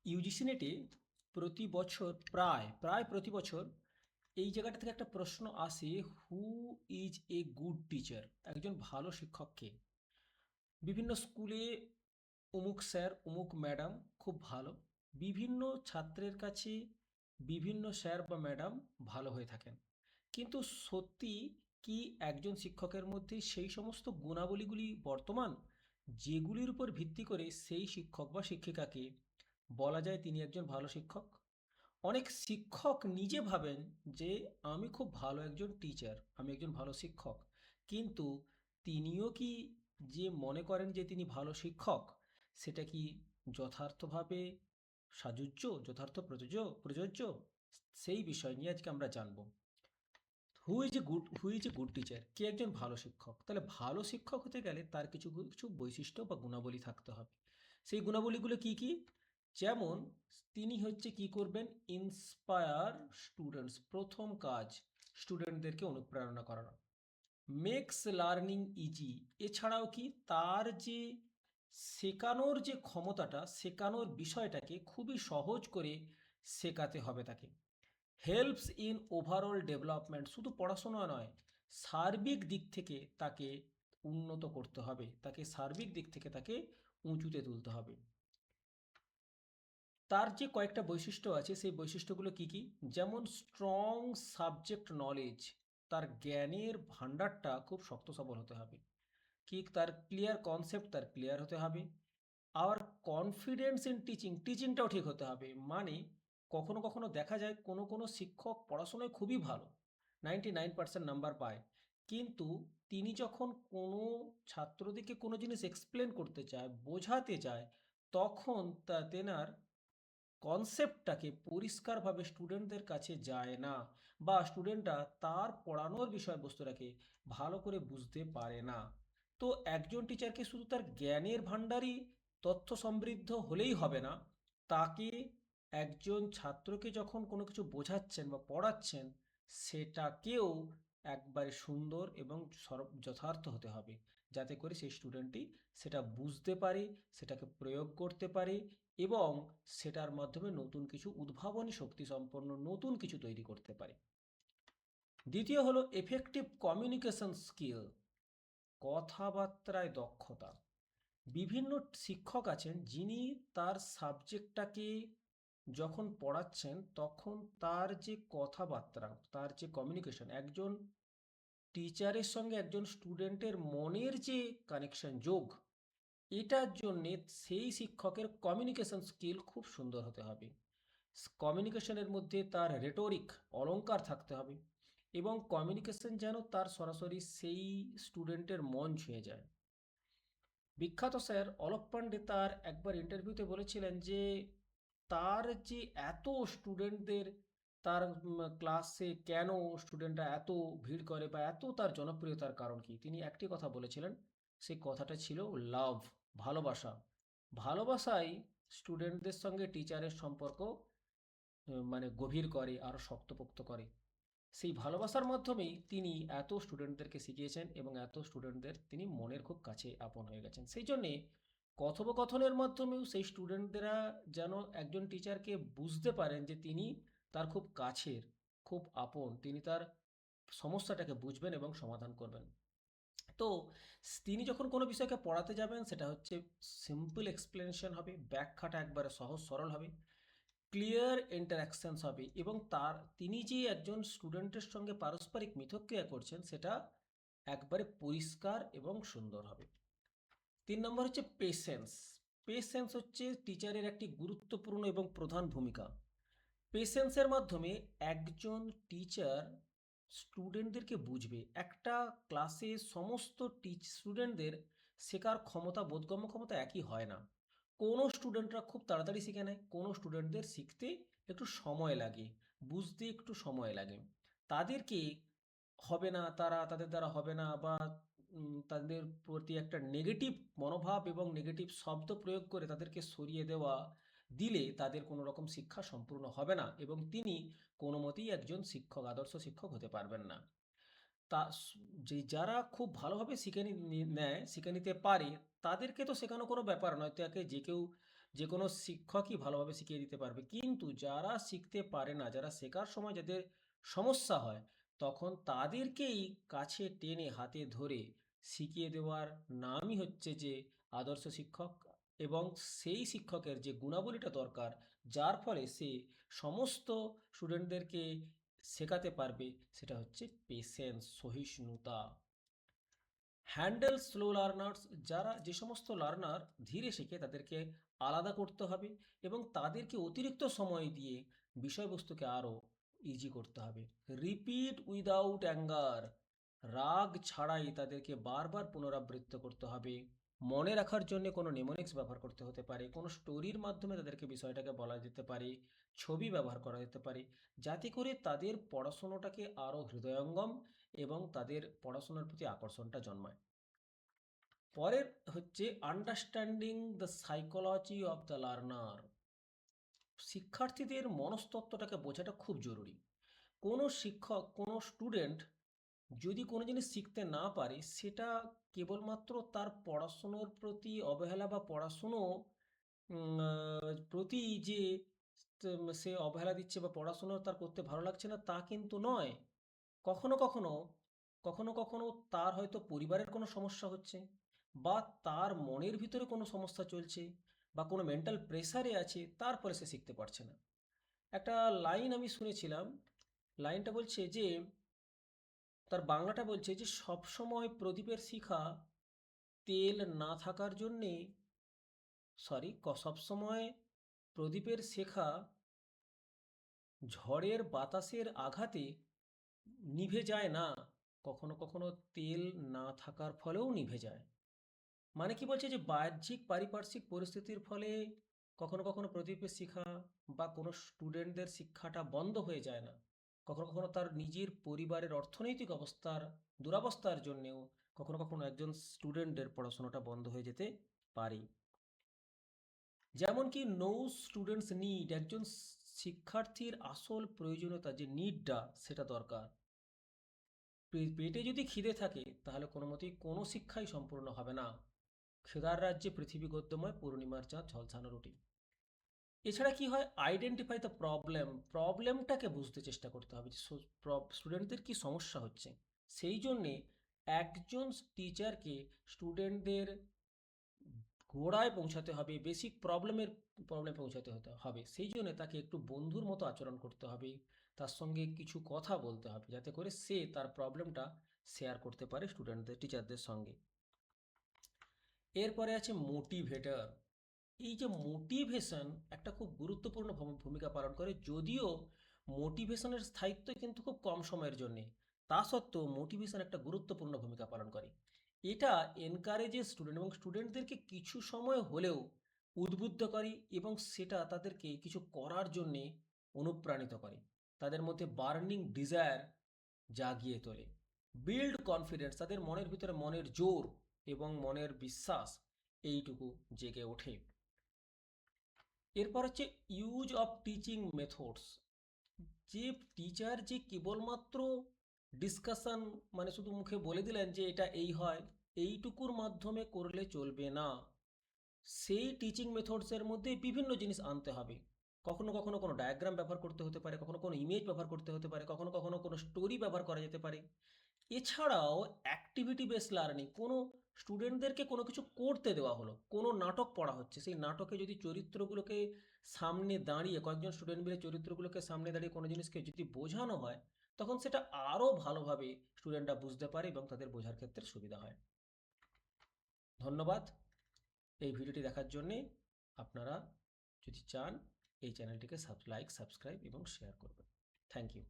UGC নেটে প্রতি বছর প্রায় প্রতি বছর এই জায়গাটা থেকে একটা প্রশ্ন আসে, হু ইজ এ গুড টিচার? একজন ভালো শিক্ষককে বিভিন্ন স্কুলে অমুক স্যার অমুক ম্যাডাম খুব ভালো, বিভিন্ন ছাত্রের কাছে বিভিন্ন স্যার বা ম্যাডাম ভালো হয়ে থাকেন, কিন্তু সত্যি কি একজন শিক্ষকের মধ্যে সেই সমস্ত গুণাবলীগুলি বর্তমান, যেগুলির উপর ভিত্তি করে সেই শিক্ষক বা শিক্ষিকাকে বলা যায় তিনি একজন ভালো শিক্ষক? অনেক শিক্ষক নিজে ভাবেন যে আমি খুব ভালো একজন টিচার, আমি একজন ভালো শিক্ষক, কিন্তু তিনিও কি যে মনে করেন যে তিনি ভালো শিক্ষক, সেটা কি যথার্থভাবে সাজুজ্য, যথার্থ প্রযোজ্য? সেই বিষয় নিয়ে আজকে আমরা জানবো। Who is a good teacher, কে একজন ভালো শিক্ষক? তাহলে ভালো শিক্ষক হতে গেলে তার কিছু কিছু বৈশিষ্ট্য বা গুণাবলী থাকতে হবে। সেই গুণাবলীগুলো কি কি? যেমন তিনি হচ্ছে কি করবেন, ইন্সপায়ার স্টুডেন্টস, প্রথম কাজ স্টুডেন্টদেরকে অনুপ্রেরণা করানো, মেক্স লার্নিং ইজি। এছাড়াও কি তার যে শেখানোর যে ক্ষমতাটা, শেখানোর বিষয়টাকে খুবই সহজ করে শেখাতে হবে তাকে। হেল্পস ইন ওভারঅল ডেভেলপমেন্ট, শুধু পড়াশোনা নয়, সার্বিক দিক থেকে তাকে উন্নত করতে হবে, তাকে সার্বিক দিক থেকে তাকে উঁচুতে তুলতে হবে। তার যে কয়েকটা বৈশিষ্ট্য আছে সেই বৈশিষ্ট্যগুলো কি কি? যেমন স্ট্রং সাবজেক্ট নলেজ, তার জ্ঞানের ভান্ডারটা খুব শক্ত সবল হতে হবে। কি, তার ক্লিয়ার কনসেপ্ট তার ক্লিয়ার হতে হবে। আর কনফিডেন্স ইন টিচিং, টিচিংটাও ঠিক হতে হবে। মানে কখনো কখনো দেখা যায় কোনো কোনো শিক্ষক পড়াশোনায় খুবই ভালো, 99% নাম্বার পায়, কিন্তু তিনি যখন কোনো ছাত্রদেরকে কোনো জিনিস এক্সপ্লেন করতে চায়, বোঝাতে চায়, তখন তেনার কনসেপ্টটাকে পরিষ্কারভাবে স্টুডেন্টদের কাছে যায় না, বা স্টুডেন্টরা তার পড়ানোর বিষয়বস্তুটাকে ভালো করে বুঝতে পারে না। তো একজন টিচারকে শুধু তার জ্ঞানের ভাণ্ডারই তথ্য সমৃদ্ধ হলেই হবে না, তাকে একজন ছাত্রকে যখন কোনো কিছু বোঝাচ্ছেন বা পড়াচ্ছেন, সেটাকেও একবারে সুন্দর এবং যথার্থ হতে হবে, যাতে করে সেই স্টুডেন্টটি সেটা বুঝতে পারে, সেটাকে প্রয়োগ করতে পারে, এবং সেটার মাধ্যমে নতুন কিছু উদ্ভাবনী শক্তি সম্পন্ন নতুন কিছু তৈরি করতে পারে। দ্বিতীয় হলো এফেক্টিভ কমিউনিকেশন স্কিল, কথাবার্তায় দক্ষতা। বিভিন্ন শিক্ষক আছেন যিনি তার সাবজেক্টটাকে যখন পড়াচ্ছেন তখন তার যে কথাবার্তা, তার যে কমিউনিকেশন, একজন টিচারের সঙ্গে একজন স্টুডেন্টের মনের যে কানেকশন, যোগ, এটার জন্যে সেই শিক্ষকের কমিউনিকেশন স্কিল খুব সুন্দর হতে হবে। কমিউনিকেশনের মধ্যে তার রেটোরিক, অলংকার থাকতে হবে, এবং কমিউনিকেশন যেন তার সরাসরি সেই স্টুডেন্টের মন ছুঁয়ে যায়। বিখ্যাত স্যার অলোক পান্ডে তার একবার ইন্টারভিউতে বলেছিলেন যে তার যে এত স্টুডেন্টদের, তার ক্লাসে কেন স্টুডেন্টরা এত ভিড় করে বা এত তার জনপ্রিয়তার কারণ কি, তিনি একটি কথা বলেছিলেন, সেই কথাটা ছিল লাভ, ভালোবাসা। ভালোবাসাই স্টুডেন্টদের সঙ্গে টিচারের সম্পর্ক মানে গভীর করে, আরও শক্তপোক্ত করে। সেই ভালোবাসার মাধ্যমেই তিনি এত স্টুডেন্টদেরকে শিখিয়েছেন এবং এত স্টুডেন্টদের তিনি মনের খুব কাছে আপন হয়ে গেছেন। সেই জন্যে কথোপকথনের মাধ্যমেও সেই স্টুডেন্টরা যেন একজন টিচারকে বুঝতে পারেন যে তিনি তার খুব কাছের, খুব আপন, তিনি তার সমস্যাটাকে বুঝবেন এবং সমাধান করবেন। তো তিনি যখন কোনো বিষয়কে পড়াতে যাবেন, সেটা হচ্ছে সিম্পল এক্সপ্লেনেশন হবে, ব্যাখ্যাটা একবারে সহজ সরল হবে, ক্লিয়ার ইন্টারাকশনস হবে, এবং তিনি যে একজন স্টুডেন্টের সঙ্গে পারস্পরিক মিথস্ক্রিয়া করছেন সেটা একবারে পরিষ্কার এবং সুন্দর হবে। 3 নম্বর হচ্ছে পেশেন্স। পেশেন্স হচ্ছে টিচারের একটি গুরুত্বপূর্ণ এবং প্রধান ভূমিকা। পেশেন্সের মাধ্যমে একজন টিচার স্টুডেন্টদেরকে বুঝবে। একটা ক্লাসে সমস্ত স্টুডেন্টদের শেখার ক্ষমতা, বোধগম্য ক্ষমতা একই হয় না। কোনো স্টুডেন্টরা খুব তাড়াতাড়ি শিখে নেয়, কোনো স্টুডেন্টদের শিখতে একটু সময় লাগে, বুঝতে একটু সময় লাগে। তাদেরকে হবে না, তাদের দ্বারা হবে না, বা তাদের প্রতি একটা নেগেটিভ মনোভাব এবং নেগেটিভ শব্দ প্রয়োগ করে তাদেরকে সরিয়ে দেওয়া দিলে তাদের কোনো রকম শিক্ষা সম্পূর্ণ হবে না, এবং তিনি কোনো মতেই একজন শিক্ষক, আদর্শ শিক্ষক হতে পারবেন না। তা যে যারা খুব ভালোভাবে শিখে নেয়, শিখে নিতে পারে, তাদেরকে তো শেখানো কোনো ব্যাপার নয়, তাকে যে কেউ যে কোনো শিক্ষকই ভালোভাবে শিখিয়ে দিতে পারবে, কিন্তু যারা শিখতে পারে না, যারা শেখার সময় যাদের সমস্যা হয়, তখন তাদেরকেই কাছে টেনে হাতে ধরে শিখিয়ে দেওয়ার নামই হচ্ছে যে আদর্শ শিক্ষক। এবং সেই শিক্ষকের যে গুণাবলীটা দরকার, যার ফলে সে সমস্ত স্টুডেন্টদেরকে শেখাতে পারবে, সেটা হচ্ছে পেশেন্স, সহিষ্ণুতা। হ্যান্ডেল স্লো লার্নার্স, যারা যে সমস্ত লার্নার ধীরে শেখে তাদেরকে আলাদা করতে হবে এবং তাদেরকে অতিরিক্ত সময় দিয়ে বিষয়বস্তুকে আরও ইজি করতে হবে। রিপিট উইদাউট অ্যাঙ্গার, রাগ ছাড়াই তাদেরকে বারবার পুনরাবৃত্ত করতে হবে। মনে রাখার জন্য কোনো নেমোনিক্স ব্যবহার করতে হতে পারে, কোনো স্টোরির মাধ্যমে তাদেরকে বিষয়টাকে বলা যেতে পারে, ছবি ব্যবহার করা যেতে পারে, যাতে করে তাদের পড়াশুনোটাকে আরও হৃদয়ঙ্গম এবং তাদের পড়াশোনার প্রতি আকর্ষণটা জন্মায়। পরের হচ্ছে understanding the psychology of the learner. শিক্ষার্থীদের মনস্তত্ত্বটাকে বোঝাটা খুব জরুরি। কোনো শিক্ষক, কোনো স্টুডেন্ট যদি কোনো জিনিস শিখতে না পারে, সেটা কেবলমাত্র তার পড়াশুনোর প্রতি অবহেলা বা পড়াশুনো প্রতি যে সে অবহেলা দিচ্ছে বা পড়াশুনো তার করতে ভালো লাগছে না, তা কিন্তু নয়। কখনো কখনো কখনো কখনো তার হয়তো পরিবারের কোনো সমস্যা হচ্ছে, বা তার মনের ভিতরে কোনো সমস্যা চলছে, বা কোনো মেন্টাল প্রেসারে আছে, তার ফলে সে শিখতে পারছে না। একটা লাইন আমি শুনেছিলাম, লাইনটা বলছে যে, তার বাংলাটা বলছে যে, সবসময় প্রদীপের শিখা তেল না থাকার জন্যে, সরি, সবসময় প্রদীপের শেখা ঝড়ের বাতাসের আঘাতে নিভে যায় না, কখনো কখনো তেল না থাকার ফলেও নিভে যায়। মানে কি বলছে যে বাহ্যিক পারিপার্শ্বিক পরিস্থিতির ফলে কখনো কখনো প্রদীপের শিখা বা কোনো স্টুডেন্টদের শিক্ষাটা বন্ধ হয়ে যায় না, কখনো কখনো তার নিজের পরিবারের অর্থনৈতিক অবস্থার দুরবস্থার জন্যেও কখনো কখনো একজন স্টুডেন্টের পড়াশোনাটা বন্ধ হয়ে যেতে পারে। যেমন কি নো স্টুডেন্টস নিড, একজন শিক্ষার্থীর আসল প্রয়োজনীয়তা যে নিডটা, সেটা দরকার। পেটে যদি খিদে থাকে তাহলে কোনো মতেই কোনো শিক্ষাই সম্পূর্ণ হবে না। ক্ষুধার রাজ্যে পৃথিবী গদ্যময়, পূর্ণিমার চাঁদ ঝলসানো রুটি। এছাড়া কি হয়, আইডেন্টিফাই দ্য প্রবলেম, প্রবলেমটাকে বুঝতে চেষ্টা করতে হবে যে স্টুডেন্টদের কি সমস্যা হচ্ছে। সেই জন্যে একজন টিচারকে স্টুডেন্টদের গোড়ায় পৌঁছাতে হবে, বেসিক প্রবলেমে পৌঁছাতে হবে। সেই জন্য তাকে একটু বন্ধুর মতো আচরণ করতে হবে, তার সঙ্গে কিছু কথা বলতে হবে, যাতে করে সে তার প্রবলেমটা শেয়ার করতে পারে স্টুডেন্টদের, টিচারদের সঙ্গে। এরপরে আছে মোটিভেটর। এই যে মোটিভেশন একটা খুব গুরুত্বপূর্ণ ভূমিকা পালন করে, যদিও মোটিভেশনের স্থায়িত্ব কিন্তু খুব কম সময়ের জন্যে, তা সত্ত্বেও মোটিভেশন একটা গুরুত্বপূর্ণ ভূমিকা পালন করে। এটা এনকারেজের স্টুডেন্ট এবং স্টুডেন্টদেরকে কিছু সময় হলেও উদ্বুদ্ধ করে এবং সেটা তাদেরকে কিছু করার জন্যে অনুপ্রাণিত করে, তাদের মধ্যে বার্নিং ডিজায়ার জাগিয়ে তোলে। বিল্ড কনফিডেন্স, তাদের মনের ভিতরে মনের জোর এবং মনের বিশ্বাস এইটুকু জেগে ওঠে। এরপর হচ্ছে ইউজ অফ টিচিং মেথডস। যে টিচার যে কেবলমাত্র ডিসকাশন, মানে শুধু মুখে বলে দিলেন যে এটা এই হয়, এইটুকুর মাধ্যমে করলে চলবে না। সেই টিচিং মেথডসের মধ্যে বিভিন্ন জিনিস আনতে হবে। কখনো কখনো কোনো ডায়াগ্রাম ব্যবহার করতে হতে পারে, কখনো কোনো ইমেজ ব্যবহার করতে হতে পারে, কখনো কখনো কোনো স্টোরি ব্যবহার করা যেতে পারে। এছাড়াও অ্যাক্টিভিটি বেস লার্নিং, কোনো স্টুডেন্টদেরকে কোনো কিছু করতে দেওয়া হলো, কোনো নাটক পড়া হচ্ছে, সেই নাটকে যদি চরিত্রগুলোকে সামনে দাঁড়িয়ে, কয়েকজন স্টুডেন্ট মিলে চরিত্রগুলোকে সামনে দাঁড়িয়ে কোনো জিনিসকে যদি বোঝানো হয়, তখন সেটা আরও ভালোভাবে স্টুডেন্টরা বুঝতে পারে এবং তাদের বোঝার ক্ষেত্রে সুবিধা হয়। ধন্যবাদ এই ভিডিওটি দেখার জন্যে। আপনারা যদি চান, এই চ্যানেলটিকে লাইক, সাবস্ক্রাইব এবং শেয়ার করবেন। Thank you.